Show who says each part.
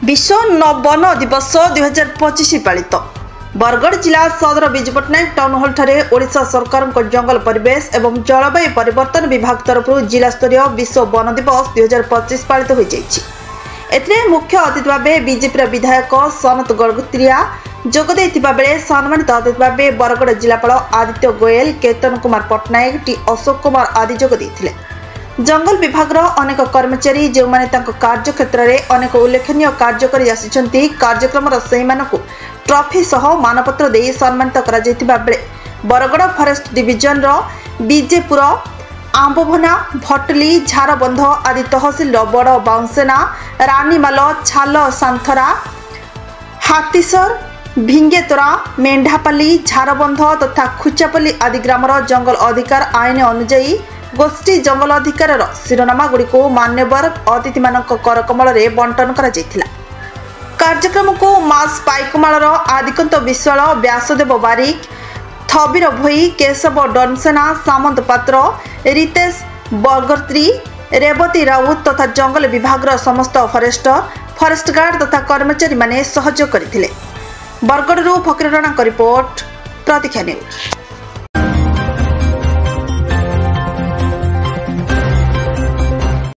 Speaker 1: विश्व वन दिवस 2025 पालित बरगढ़ जिला सदर विजु पट्टनायक टाउन हॉल ठारे ओडिशा सरकार जंगल परिवेश एवं जलवायु परिवर्तन विभाग तरफ जिला स्तरीय विश्व वन दिवस 2025 पालित हो जाए। मुख्य अतिथि भाव बीजेपी विधायक सनत गड़गुत्रिया जोगदे बेले सम्मानित अतिथि भाव बरगढ़ जिलापाल आदित्य गोयल, केतन कुमार पट्टनायक, टी अशोक कुमार आदि जोगदे। जंगल विभाग अनेक कर्मचारी जो माने कार्य क्षेत्र में अनेक उल्लेखनीय कार्य कर कार्यक्रम ट्रॉफी सह मानपत्र दे सम्मानित करा बेले बरगढ़ फॉरेस्ट डिविजन बीजेपुर, आंबभना, भटली, झारबंध आदि तहसिल बड़ बाउंसेना, रानीमाल, छाल, सांथरा, हातीसर, भिंगेतरा, मेंढापाली, झारबंध तथा खुचापल्ली आदि ग्रामर जंगल अधिकार आईन अनुजाई गोष्ठी जंगल अधिकार शिरोनामा गुड़ी को मान्यवर अतिथि मानक करकमल बंटन करा जायथिला। कार्यक्रम को मास पाइकमाल आदिकंत विश्वाल, व्यासदेव बारिक, थबीर भोई, केशव डनसेना, सामंत पात्र, रितेश बरगत्री, रेवती राउत तथा जंगल विभाग समस्त फॉरेस्टर, फॉरेस्ट गार्ड तथा कर्मचारी माने सहयोग करथिले। बरगढ़ फकीर राणा रिपोर्ट, प्रतीक्षा न्यूज।